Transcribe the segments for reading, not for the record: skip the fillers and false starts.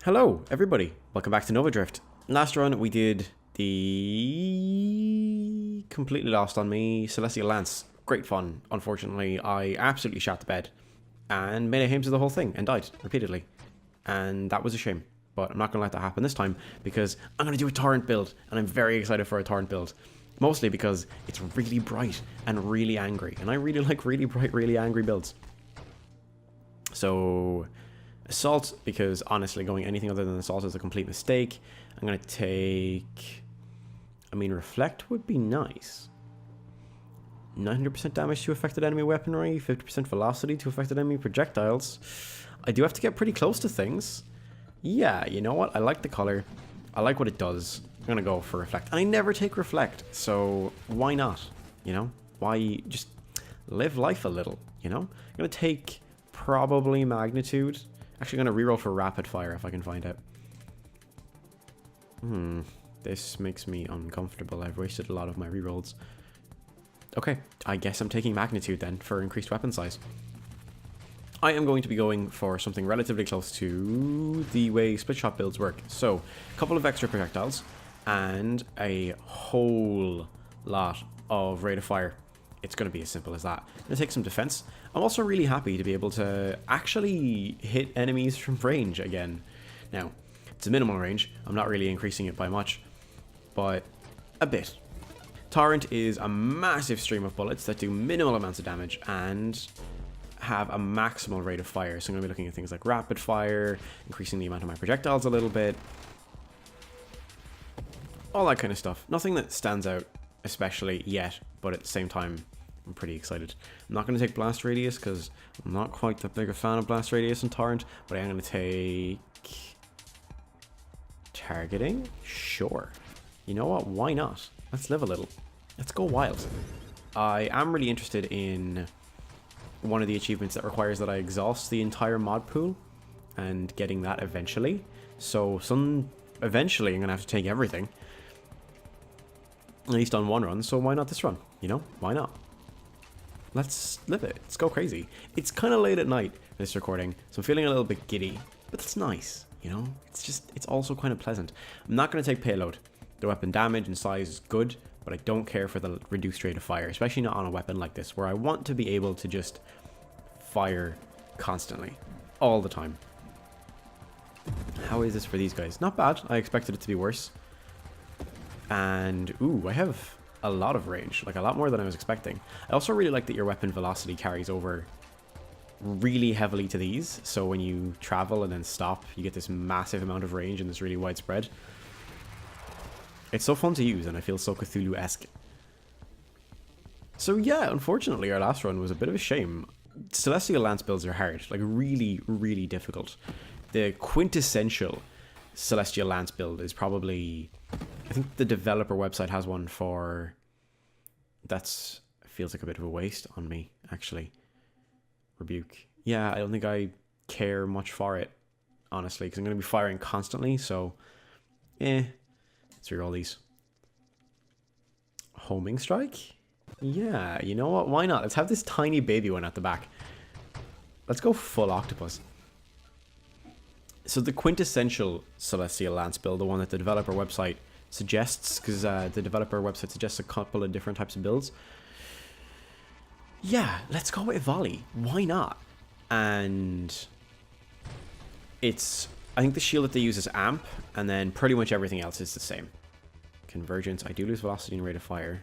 Hello, everybody. Welcome back to Nova Drift. Last run, we did the completely lost on me Celestial Lance. Great fun. Unfortunately, I absolutely shot the bed and made a hames of the whole thing and died repeatedly. And that was a shame. But I'm not going to let that happen this time because I'm going to do a torrent build, and I'm very excited for a torrent build. Mostly because it's really bright and really angry, and I really like really bright, really angry builds. So Assault, because honestly going anything other than Assault is a complete mistake. I'm going to take... Reflect would be nice. 900% damage to affected enemy weaponry, 50% velocity to affected enemy projectiles. I do have to get pretty close to things. Yeah, you know what? I like the color. I like what it does. I'm going to go for Reflect. And I never take Reflect, so why not? You know? Why just live life a little, you know? I'm going to take probably Magnitude. Actually, going to reroll for Rapid Fire if I can find it. This makes me uncomfortable. I've wasted a lot of my rerolls. Okay, I guess I'm taking Magnitude then for increased weapon size. I am going to be going for something relatively close to the way split shot builds work. So, a couple of extra projectiles and a whole lot of rate of fire. It's going to be as simple as that. I'm going to take some defense. I'm also really happy to be able to actually hit enemies from range again. Now, it's a minimal range. I'm not really increasing it by much, but a bit. Torrent is a massive stream of bullets that do minimal amounts of damage and have a maximal rate of fire. So I'm going to be looking at things like rapid fire, increasing the amount of my projectiles a little bit. All that kind of stuff. Nothing that stands out especially yet, but at the same time, I'm pretty excited. I'm not going to take Blast Radius because I'm not quite that big a fan of Blast Radius and Torrent, but I am going to take... Targeting? Sure. You know what? Why not? Let's live a little. Let's go wild. I am really interested in one of the achievements that requires that I exhaust the entire mod pool and getting that eventually. So eventually I'm going to have to take everything. At least on one run, so why not this run? You know, why not? Let's live it. Let's go crazy. It's kind of late at night, this recording, so I'm feeling a little bit giddy. But that's nice, you know? It's also kind of pleasant. I'm not going to take payload. The weapon damage and size is good, but I don't care for the reduced rate of fire, especially not on a weapon like this, where I want to be able to just fire constantly, all the time. How is this for these guys? Not bad. I expected it to be worse. And, ooh, I have a lot of range, like a lot more than I was expecting. I also really like that your weapon velocity carries over really heavily to these, so when you travel and then stop, you get this massive amount of range and this really widespread. It's so fun to use, and I feel so Cthulhu-esque. So yeah, unfortunately, our last run was a bit of a shame. Celestial Lance builds are hard, like really, really difficult. The quintessential Celestial Lance build is probably... I think the developer website has one for... That's... feels like a bit of a waste on me, actually. Rebuke. Yeah, I don't think I care much for it, honestly, because I'm going to be firing constantly, so... Let's reroll these. Homing Strike? Yeah, you know what? Why not? Let's have this tiny baby one at the back. Let's go full octopus. So the quintessential Celestial Lance build, the one that the developer website suggests, because the developer website suggests a couple of different types of builds. Yeah, let's go with volley. Why not? And it's... I think the shield that they use is amp, and then pretty much everything else is the same. Convergence. I do lose velocity and rate of fire.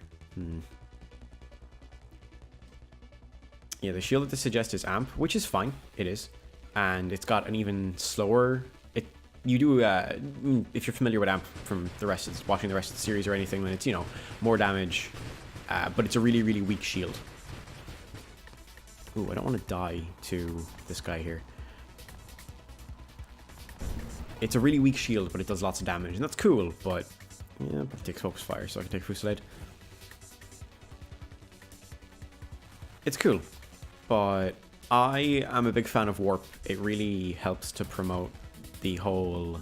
Yeah, the shield that they suggest is amp, which is fine. It is. And it's got an even slower... You do, if you're familiar with amp from the rest of watching the rest of the series or anything, then it's, you know, more damage, but it's a really, really weak shield. Ooh, I don't want to die to this guy here. It's a really weak shield, but it does lots of damage, and that's cool, but yeah, it takes focus fire, so I can take Fusillade. It's cool, but I am a big fan of Warp. It really helps to promote the whole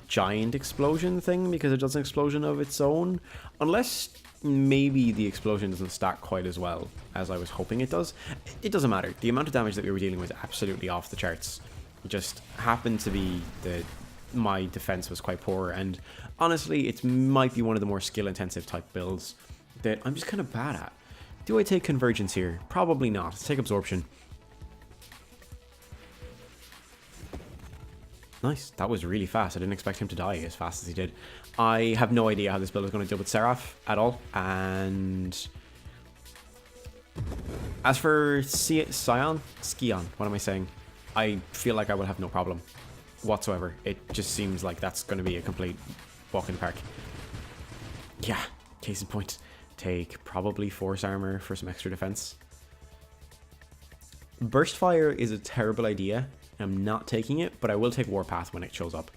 giant explosion thing, because it does an explosion of its own, unless maybe the explosion doesn't stack quite as well as I was hoping it does. It doesn't matter. The amount of damage that we were dealing with is absolutely off the charts. It just happened to be that my defense was quite poor, and honestly, it might be one of the more skill-intensive type builds that I'm just kind of bad at. Do I take Convergence here? Probably not. Let's take Absorption. Nice. That was really fast. I didn't expect him to die as fast as he did. I have no idea how this build is going to deal with Seraph at all, and as for Skion, what am I saying? I feel like I will have no problem whatsoever. It just seems like that's going to be a complete walk in the park. Yeah, case in point. Take probably Force Armor for some extra defense. Burst Fire is a terrible idea. I'm not taking it, but I will take Warpath when it shows up.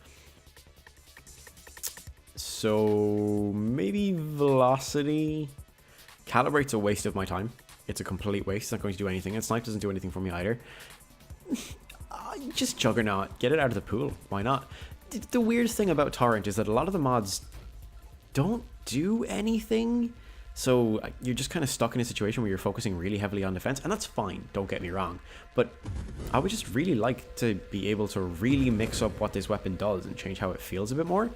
So maybe Velocity. Calibrate's a waste of my time. It's a complete waste. It's not going to do anything. And Snipe doesn't do anything for me either. Just Juggernaut. Get it out of the pool. Why not? The weirdest thing about Torrent is that a lot of the mods don't do anything. So you're just kind of stuck in a situation where you're focusing really heavily on defense. And that's fine. Don't get me wrong. But I would just really like to be able to really mix up what this weapon does and change how it feels a bit more.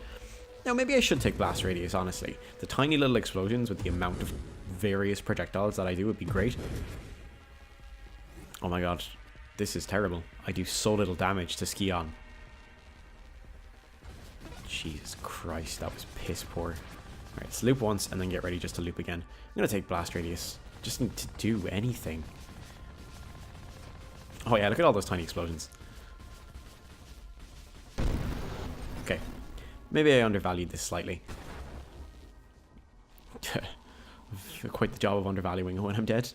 Now, maybe I should take Blast Radius, honestly. The tiny little explosions with the amount of various projectiles that I do would be great. Oh my god. This is terrible. I do so little damage to Skion. Jesus Christ, that was piss poor. Alright, let's loop once and then get ready just to loop again. I'm going to take Blast Radius. Just need to do anything. Oh yeah, look at all those tiny explosions. Okay. Maybe I undervalued this slightly. Quite the job of undervaluing it when I'm dead.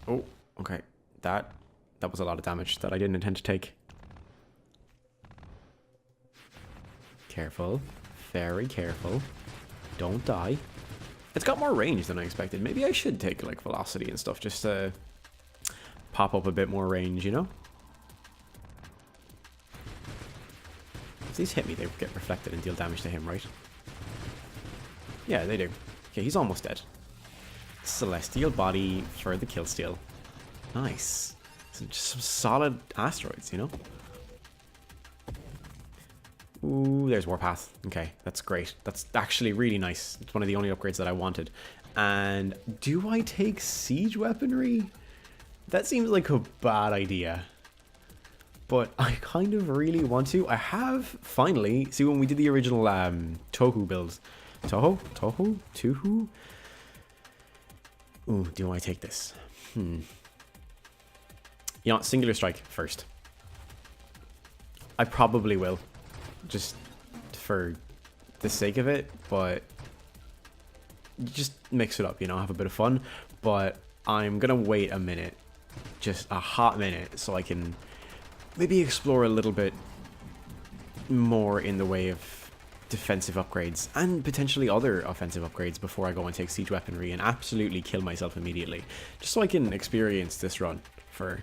Oh, okay. That was a lot of damage that I didn't intend to take. Careful. Very careful. Don't die. It's got more range than I expected. Maybe I should take like Velocity and stuff just to pop up a bit more range, you know? If these hit me, they get reflected and deal damage to him, right? Yeah, they do. Okay, he's almost dead. Celestial Body for the killsteal. Nice. Just some solid asteroids, you know? Ooh, there's Warpath. Okay, that's great. That's actually really nice. It's one of the only upgrades that I wanted. And do I take Siege Weaponry? That seems like a bad idea. But I kind of really want to. I have finally... See, when we did the original Tohu build. Tohu? Ooh, do I take this? You know, Singular Strike first. I probably will. Just for the sake of it, but just mix it up, you know, have a bit of fun. But I'm gonna wait a minute, just a hot minute, so I can maybe explore a little bit more in the way of defensive upgrades and potentially other offensive upgrades before I go and take Siege Weaponry and absolutely kill myself immediately, just so I can experience this run for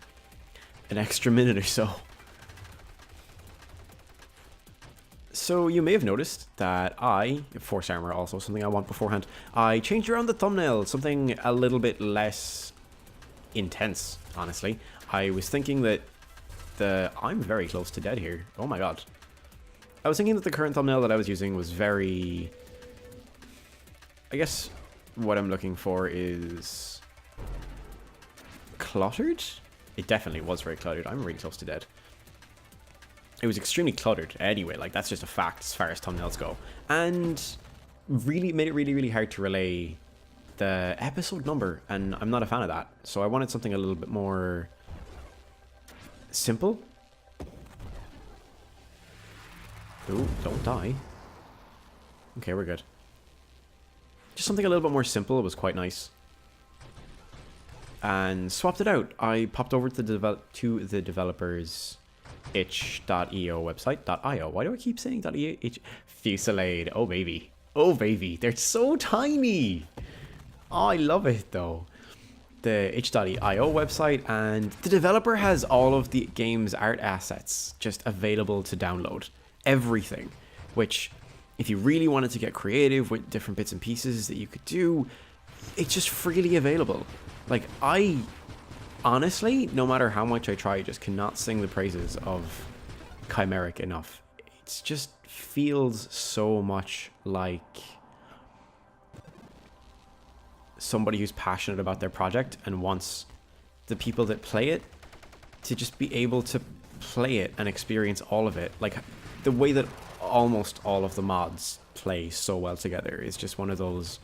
an extra minute or so. So you may have noticed that Force Armor also something I want beforehand, I changed around the thumbnail, something a little bit less intense, honestly. I was thinking that I'm very close to dead here. Oh my god. I was thinking that the current thumbnail that I was using was very... I guess what I'm looking for is... cluttered? It definitely was very cluttered. I'm really close to dead. It was extremely cluttered anyway, like that's just a fact as far as thumbnails go. And really made it really hard to relay the episode number, and I'm not a fan of that. So I wanted something a little bit more simple. Ooh, don't die. Okay, we're good. Just something a little bit more simple. It was quite nice. And swapped it out. I popped over to the developers itch.io website. .io. Why do I keep saying .io? Fusillade. Oh baby. Oh baby. They're so tiny. Oh, I love it though. The itch.io website, and the developer has all of the game's art assets just available to download. Everything. Which, if you really wanted to get creative with different bits and pieces that you could do, it's just freely available. Like, I honestly, no matter how much I try, just cannot sing the praises of Chimeric enough. It just feels so much like somebody who's passionate about their project and wants the people that play it to just be able to play it and experience all of it. Like, the way that almost all of the mods play so well together is just one of those...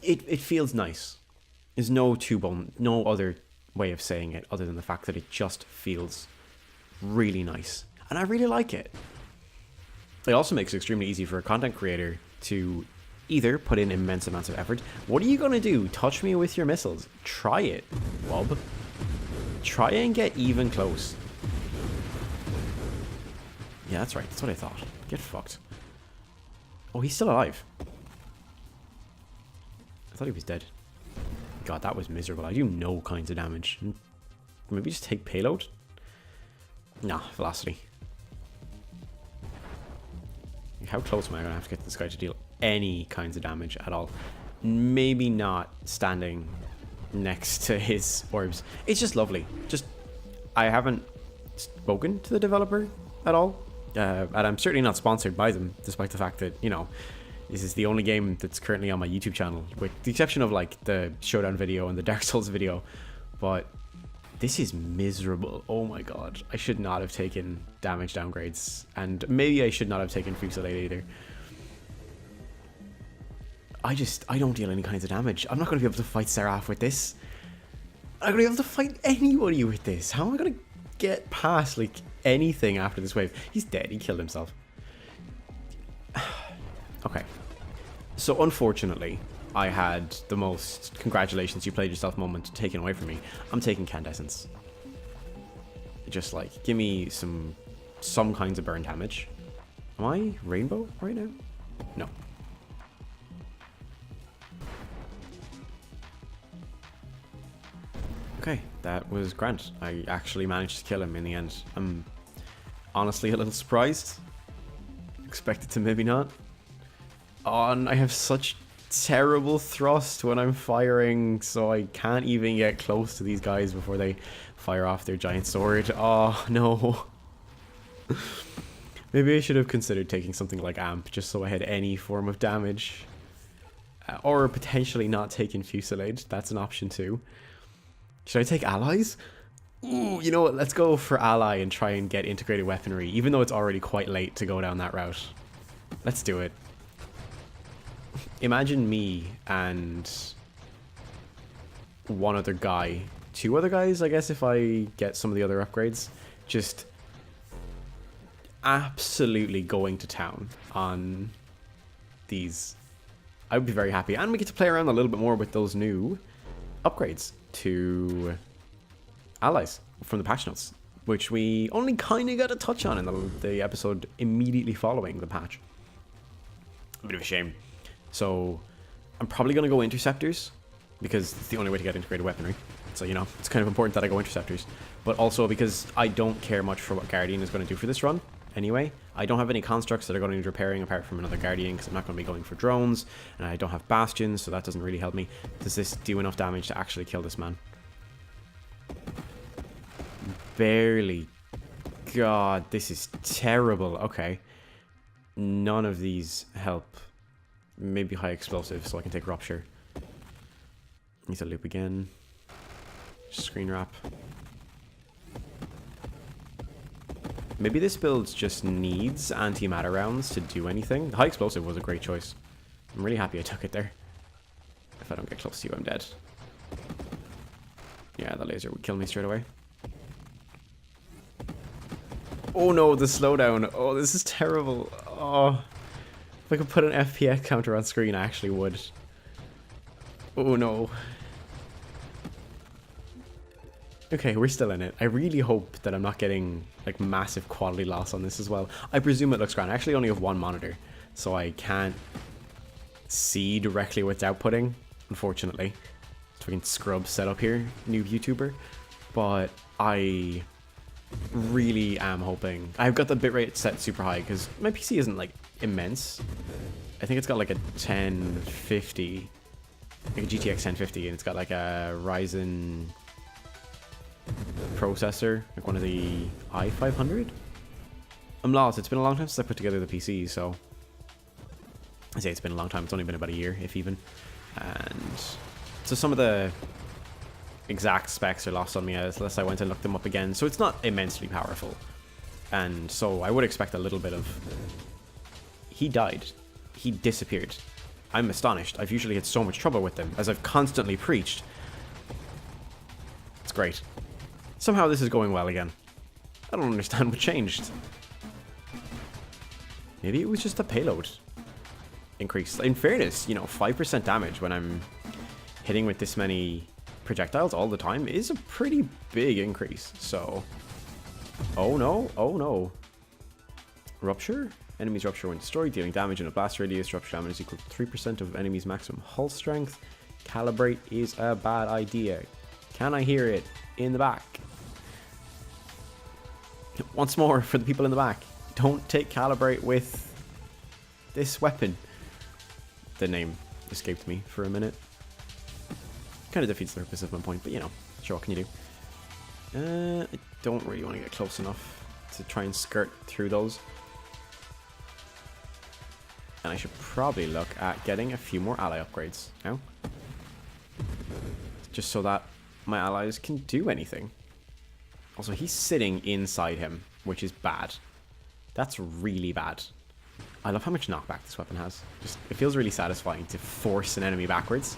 It feels nice. There's no other way of saying it other than the fact that it just feels really nice. And I really like it. It also makes it extremely easy for a content creator to either put in immense amounts of effort. What are you going to do? Touch me with your missiles. Try it, Wob. Try and get even close. Yeah, that's right. That's what I thought. Get fucked. Oh, he's still alive. I thought he was dead. God, that was miserable. I do no kinds of damage. Maybe just take payload? Nah, velocity. How close am I going to have to get this guy to deal any kinds of damage at all? Maybe not standing next to his orbs. It's just lovely. Just, I haven't spoken to the developer at all. And I'm certainly not sponsored by them, despite the fact that, you know, this is the only game that's currently on my YouTube channel, with the exception of, like, the Showdown video and the Dark Souls video. But this is miserable. Oh my god. I should not have taken damage downgrades. And maybe I should not have taken Fusillade either. I don't deal any kinds of damage. I'm not going to be able to fight Seraph with this. I'm going to be able to fight anybody with this. How am I going to get past, like, anything after this wave? He's dead. He killed himself. Okay. So, unfortunately, I had the most congratulations you played yourself moment taken away from me. I'm taking Candescence. Just, like, give me some kinds of burn damage. Am I Rainbow right now? No. Okay, that was grand. I actually managed to kill him in the end. I'm honestly a little surprised. Expected to maybe not. Oh, and I have such terrible thrust when I'm firing, so I can't even get close to these guys before they fire off their giant sword. Oh, no. Maybe I should have considered taking something like Amp, just so I had any form of damage. Or potentially not taking Fusillade. That's an option too. Should I take allies? Ooh, you know what? Let's go for ally and try and get integrated weaponry, even though it's already quite late to go down that route. Let's do it. Imagine me and one other guy, two other guys, I guess, if I get some of the other upgrades, just absolutely going to town on these. I would be very happy, and we get to play around a little bit more with those new upgrades to allies from the patch notes, which we only kind of got a touch on in the episode immediately following the patch. A bit of a shame. So I'm probably going to go interceptors, because it's the only way to get integrated weaponry. So, you know, it's kind of important that I go interceptors. But also because I don't care much for what Guardian is going to do for this run anyway. I don't have any constructs that are going to need repairing apart from another Guardian, because I'm not going to be going for drones, and I don't have bastions, so that doesn't really help me. Does this do enough damage to actually kill this man? Barely. God, this is terrible. Okay. None of these help. Maybe high explosive, so I can take Rupture. Need to loop again. Screen wrap. Maybe this build just needs antimatter rounds to do anything. The high explosive was a great choice. I'm really happy I took it there. If I don't get close to you, I'm dead. Yeah, the laser would kill me straight away. Oh no, the slowdown. Oh, this is terrible. Oh, if I could put an FPS counter on screen, I actually would. Oh no. Okay, we're still in it. I really hope that I'm not getting, like, massive quality loss on this as well. I presume it looks grand. I actually only have one monitor, so I can't see directly what's outputting, unfortunately. Fucking scrub setup here, new YouTuber. But I really am hoping. I've got the bitrate set super high because my PC isn't, like, immense. I think it's got like a 1050, like a GTX 1050, and it's got like a Ryzen processor, like one of the i500. I'm lost. It's been a long time since I put together the PC, so I say it's been a long time. It's only been about a year, if even. And so some of the exact specs are lost on me unless I went and looked them up again. So it's not immensely powerful. And so I would expect a little bit of... He died. He disappeared. I'm astonished. I've usually had so much trouble with them, as I've constantly preached. It's great. Somehow this is going well again. I don't understand what changed. Maybe it was just the payload increase. In fairness, you know, 5% damage when I'm hitting with this many projectiles all the time is a pretty big increase. So, oh no, oh no. Rupture? Enemies rupture when destroyed, dealing damage in a blast radius. Rupture damage is equal to 3% of enemies' maximum hull strength. Calibrate is a bad idea. Can I hear it in the back? Once more for the people in the back. Don't take calibrate with this weapon. The name escaped me for a minute. Kind of defeats the purpose of my point, but you know, sure, what can you do? I don't really want to get close enough to try and skirt through those. And I should probably look at getting a few more ally upgrades now. Just so that my allies can do anything. Also, he's sitting inside him, which is bad. That's really bad. I love how much knockback this weapon has. Just, it feels really satisfying to force an enemy backwards.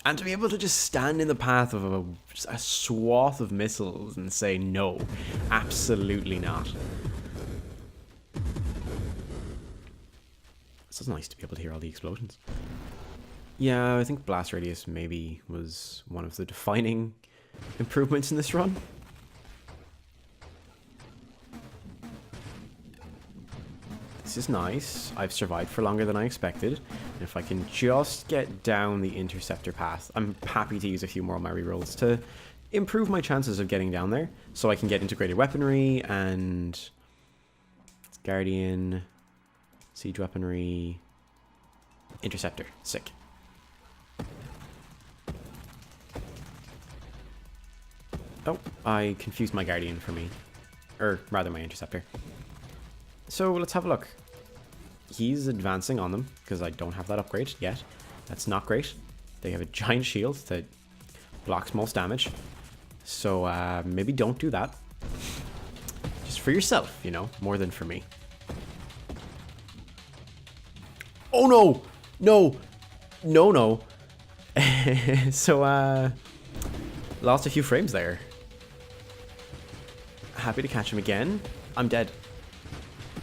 And to be able to just stand in the path of just a swath of missiles and say, no, absolutely not. It's nice to be able to hear all the explosions. Yeah, I think blast radius maybe was one of the defining improvements in this run. This is nice. I've survived for longer than I expected. And if I can just get down the interceptor path, I'm happy to use a few more of my rerolls to improve my chances of getting down there. So I can get integrated weaponry and Guardian, siege weaponry, interceptor. Sick. Oh, I confused my Guardian for me. Or rather my interceptor. So let's have a look. He's advancing on them because I don't have that upgrade yet. That's not great. They have a giant shield that blocks most damage. So maybe don't do that. Just for yourself, you know, more than for me. Oh no! No! No, no. So lost a few frames there. Happy to catch him again. I'm dead.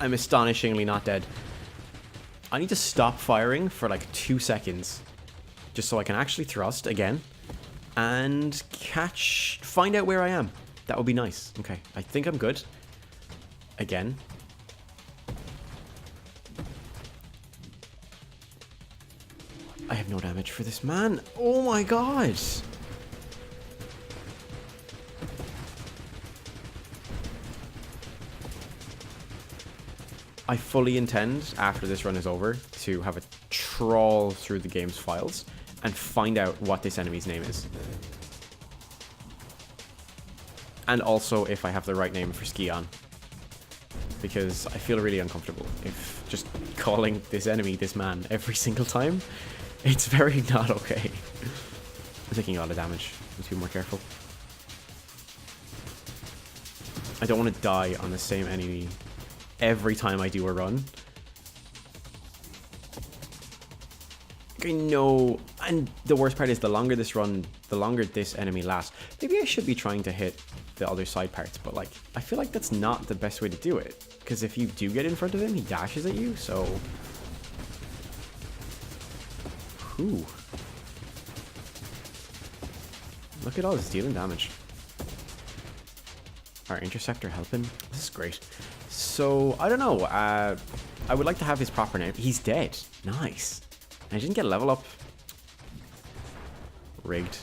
I'm astonishingly not dead. I need to stop firing for like 2 seconds. Just so I can actually thrust again. And find out where I am. That would be nice. Okay, I think I'm good. Again. I have no damage for this man. Oh my god. I fully intend, after this run is over, to have a trawl through the game's files and find out what this enemy's name is. And also if I have the right name for Skion. Because I feel really uncomfortable if just calling this enemy this man every single time. It's very not okay. I'm taking a lot of damage. Let's be more careful. I don't want to die on the same enemy every time I do a run. Okay, no. And the worst part is the longer this run, the longer this enemy lasts. Maybe I should be trying to hit the other side parts, but like, I feel like that's not the best way to do it. Because if you do get in front of him, he dashes at you, so... Ooh. Look at all this dealing damage. Our interceptor helping. This is great. So, I don't know. I would like to have his proper name. He's dead. Nice. I didn't get a level up. Rigged.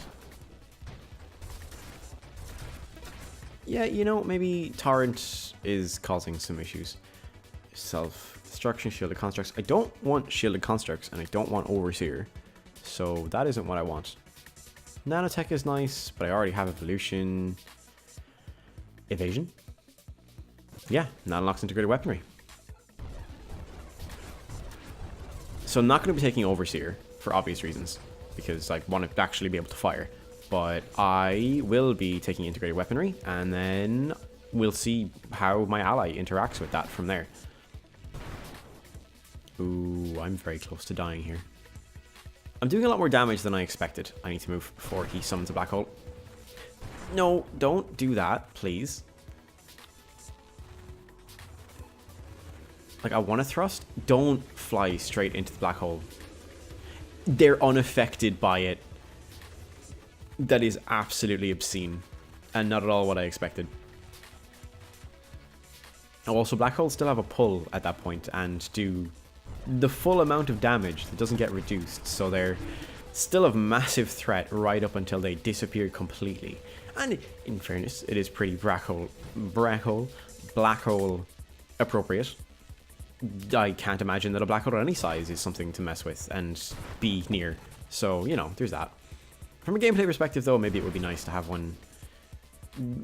Yeah, you know, maybe Torrent is causing some issues. Self-destruction, shielded constructs. I don't want shielded constructs, and I don't want overseer. So that isn't what I want. Nanotech is nice, but I already have evolution. Evasion? Yeah, that unlocks integrated weaponry. So I'm not going to be taking overseer for obvious reasons, because I want to actually be able to fire. But I will be taking integrated weaponry, and then we'll see how my ally interacts with that from there. Ooh, I'm very close to dying here. I'm doing a lot more damage than I expected. I need to move before he summons a black hole. No, don't do that, please. Like, I want to thrust. Don't fly straight into the black hole. They're unaffected by it. That is absolutely obscene. And not at all what I expected. Oh, also, black holes still have a pull at that point and do the full amount of damage that doesn't get reduced. So they're still a massive threat right up until they disappear completely. And in fairness, it is pretty black hole appropriate. I can't imagine that a black hole at any size is something to mess with and be near. So, you know, there's that. From a gameplay perspective, though, maybe it would be nice to have one,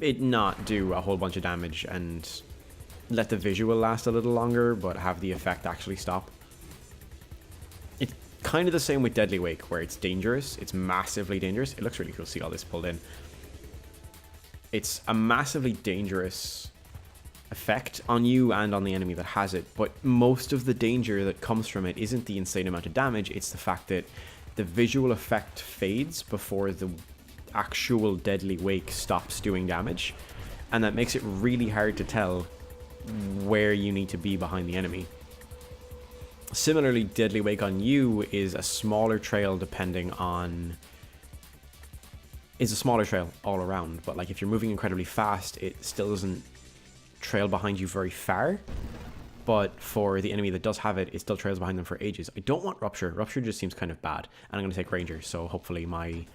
it not do a whole bunch of damage and let the visual last a little longer, but have the effect actually stop. It's kind of the same with Deadly Wake, where it's dangerous. It's massively dangerous. It looks really cool to see all this pulled in. It's a massively dangerous effect on you and on the enemy that has it, but most of the danger that comes from it isn't the insane amount of damage. It's the fact that the visual effect fades before the actual Deadly Wake stops doing damage, and that makes it really hard to tell where you need to be behind the enemy. Similarly, Deadly Wake on you is a smaller trail depending on... is a smaller trail all around, but like if you're moving incredibly fast, it still doesn't trail behind you very far. But for the enemy that does have it, it still trails behind them for ages. I don't want Rupture. Rupture just seems kind of bad. And I'm going to take Ranger, so hopefully my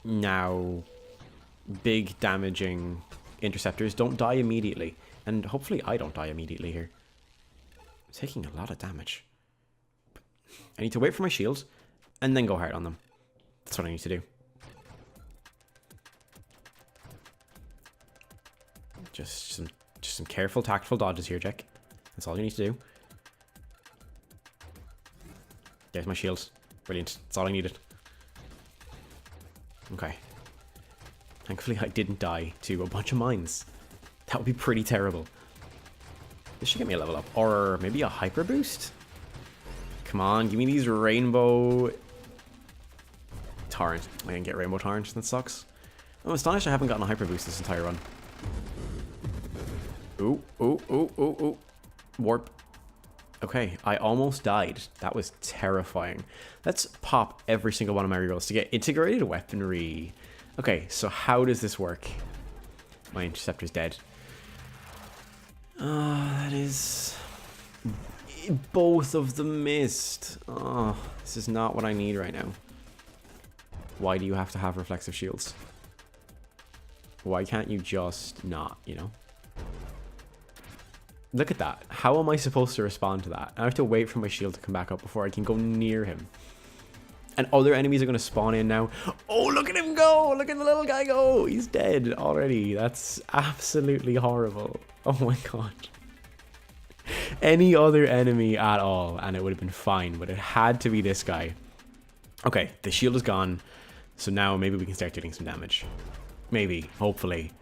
now big damaging interceptors don't die immediately. And hopefully I don't die immediately here. I'm taking a lot of damage. I need to wait for my shield and then go hard on them. That's what I need to do. Just some careful, tactful dodges here, Jack. That's all you need to do. There's my shield. Brilliant. That's all I needed. Okay. Thankfully, I didn't die to a bunch of mines. That would be pretty terrible. This should get me a level up. Or maybe a hyper boost? Come on, give me these rainbow... Torrent. I didn't get rainbow torrent. That sucks. I'm astonished I haven't gotten a hyper boost this entire run. Ooh, ooh, ooh, ooh, ooh. Warp. Okay, I almost died. That was terrifying. Let's pop every single one of my rerolls to get integrated weaponry. Okay, so how does this work? My interceptor's dead. That is... both of them missed. Oh, this is not what I need right now. Why do you have to have reflexive shields? Why can't you just not, you know? Look at that. How am I supposed to respond to that? I have to wait for my shield to come back up before I can go near him. And other enemies are going to spawn in now. Oh, look at him go! Look at the little guy go! He's dead already. That's absolutely horrible. Oh my god. Any other enemy at all, and it would have been fine, but it had to be this guy. Okay, the shield is gone. So now maybe we can start dealing some damage. Maybe. Hopefully.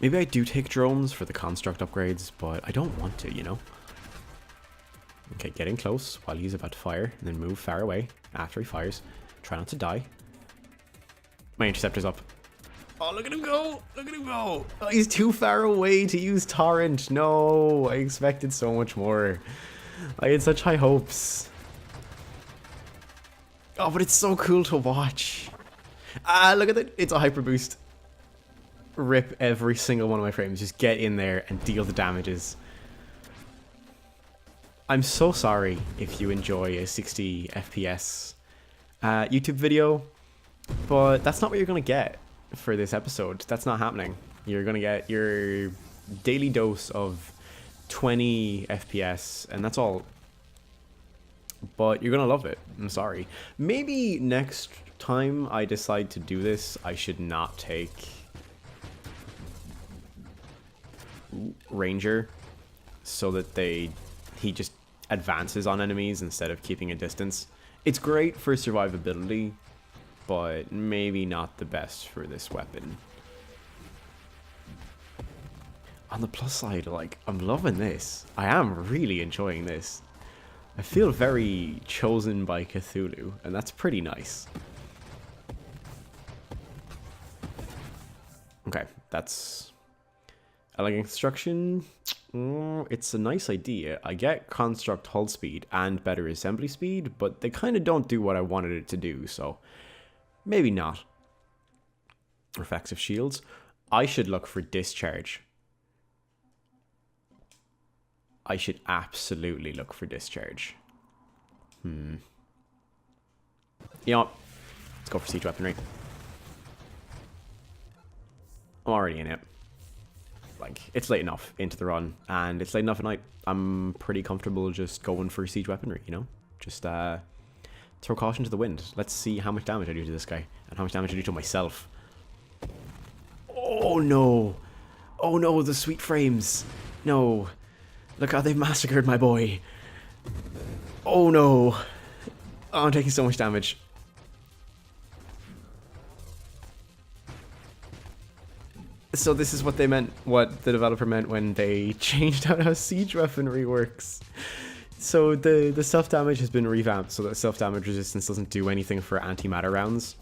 Maybe I do take drones for the construct upgrades, but I don't want to, you know? Okay, getting close while he's about to fire, and then move far away after he fires. Try not to die. My interceptor's up. Oh, look at him go! Look at him go! Oh, he's too far away to use Torrent. No, I expected so much more. I had such high hopes. Oh, but it's so cool to watch. Ah, look at it. It's a hyper boost. Rip every single one of my frames. Just get in there and deal the damages. I'm so sorry if you enjoy a 60 FPS YouTube video, but that's not what you're going to get for this episode. That's not happening. You're going to get your daily dose of 20 FPS, and that's all. But you're going to love it. I'm sorry. Maybe next time I decide to do this, I should not take Ranger, so that he just advances on enemies instead of keeping a distance. It's great for survivability, but maybe not the best for this weapon. On the plus side, like, I'm loving this. I am really enjoying this. I feel very chosen by Cthulhu, and that's pretty nice. Okay, that's elegant construction. It's a nice idea. I get construct hull speed and better assembly speed, but they kind of don't do what I wanted it to do, so maybe not. Reflexive shields. I should look for discharge. I should absolutely look for discharge. You know what? Let's go for siege weaponry. I'm already in it. Like, it's late enough into the run, and it's late enough at night. I'm pretty comfortable just going for siege weaponry, you know? Just throw caution to the wind. Let's see how much damage I do to this guy, and how much damage I do to myself. Oh no! Oh no, the sweet frames! No. Look how they've massacred my boy. Oh no. Oh, I'm taking so much damage. So this is what they meant, what the developer meant when they changed out how siege weaponry works. So the self-damage has been revamped so that self-damage resistance doesn't do anything for antimatter rounds.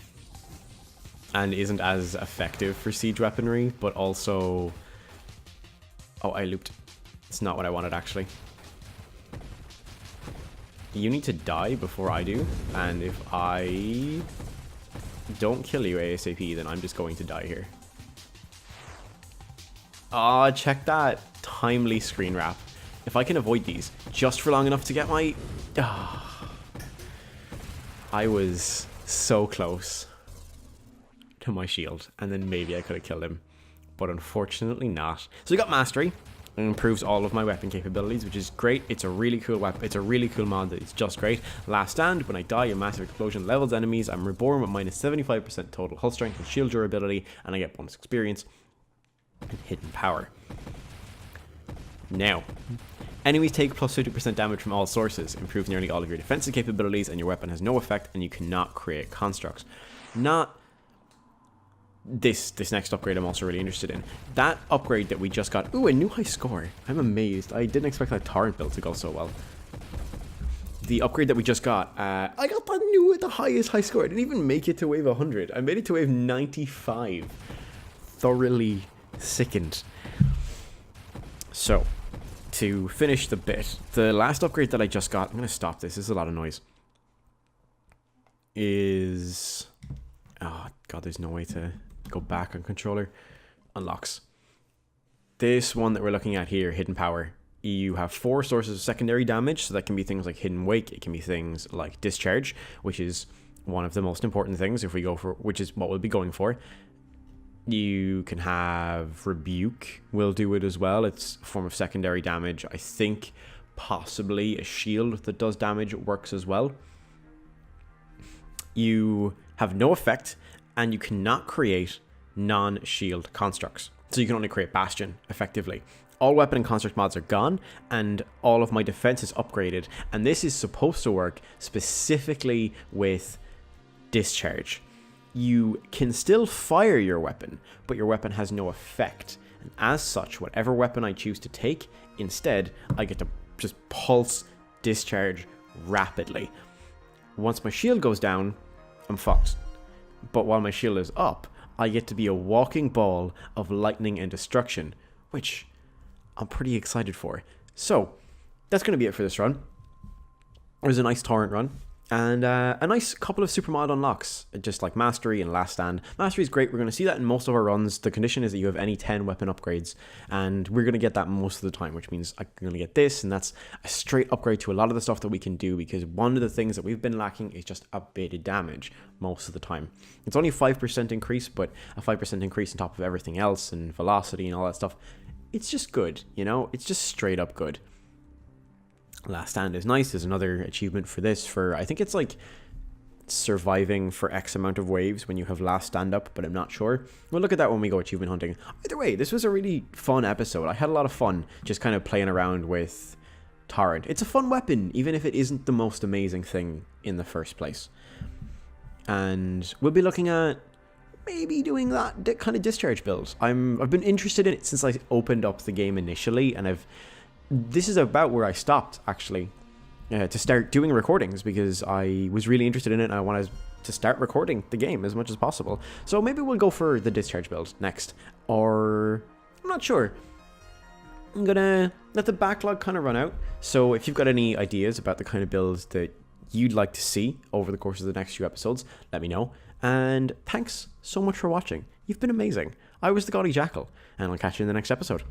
And isn't as effective for siege weaponry, but also... Oh, I looped. It's not what I wanted, actually. You need to die before I do, and if I don't kill you ASAP, then I'm just going to die here. Ah, check that timely screen wrap. If I can avoid these just for long enough to get my... I was so close to my shield, and then maybe I could have killed him, but unfortunately not. So we got Mastery. It improves all of my weapon capabilities, which is great. It's a really cool weapon. It's a really cool mod that is just great. Last Stand. When I die, a massive explosion levels enemies. I'm reborn with minus 75% total hull strength and shield durability, and I get bonus experience and hidden power. Now, enemies take plus 50% damage from all sources. Improves nearly all of your defensive capabilities, and your weapon has no effect, and you cannot create constructs. Not... This next upgrade I'm also really interested in. That upgrade that we just got. Ooh, a new high score. I'm amazed. I didn't expect that torrent build to go so well. The upgrade that we just got. I got the highest high score. I didn't even make it to wave 100. I made it to wave 95. Thoroughly sickened. So, to finish the bit, the last upgrade that I just got. I'm going to stop this. This is a lot of noise. Is... Oh, God, there's no way to... go back on controller. Unlocks. This one that we're looking at here, Hidden Power. You have 4 sources of secondary damage, so that can be things like Hidden Wake, it can be things like Discharge, which is one of the most important things if we go for, which is what we'll be going for. You can have Rebuke, will do it as well. It's a form of secondary damage. I think possibly a shield that does damage works as well. You have no effect, and you cannot create non-shield constructs. So you can only create Bastion, effectively. All weapon and construct mods are gone, and all of my defense is upgraded. And this is supposed to work specifically with Discharge. You can still fire your weapon, but your weapon has no effect. And as such, whatever weapon I choose to take, instead, I get to just pulse Discharge rapidly. Once my shield goes down, I'm fucked. But while my shield is up, I get to be a walking ball of lightning and destruction, which I'm pretty excited for. So, that's going to be it for this run. It was a nice torrent run. And a nice couple of super mod unlocks, just like Mastery and Last Stand. Mastery is great. We're going to see that in most of our runs. The condition is that you have any 10 weapon upgrades, and we're going to get that most of the time, which means I'm going to get this, and that's a straight upgrade to a lot of the stuff that we can do, because one of the things that we've been lacking is just updated damage most of the time. It's only a 5% increase, but a 5% increase on top of everything else, and velocity and all that stuff. It's just good, you know? It's just straight up good. Last Stand is nice. There's another achievement for this, for I think it's like surviving for X amount of waves when you have Last Stand up, but I'm not sure. We'll look at that when we go achievement hunting. Either way, this was a really fun episode. I had a lot of fun just kind of playing around with Torrent. It's a fun weapon, even if it isn't the most amazing thing in the first place. And we'll be looking at maybe doing that kind of discharge build. I've been interested in it since I opened up the game initially, and this is about where I stopped, actually, to start doing recordings, because I was really interested in it and I wanted to start recording the game as much as possible. So maybe we'll go for the discharge build next, or I'm not sure. I'm gonna let the backlog kind of run out. So if you've got any ideas about the kind of builds that you'd like to see over the course of the next few episodes, let me know. And thanks so much for watching. You've been amazing. I was the Gaudy Jackal, and I'll catch you in the next episode.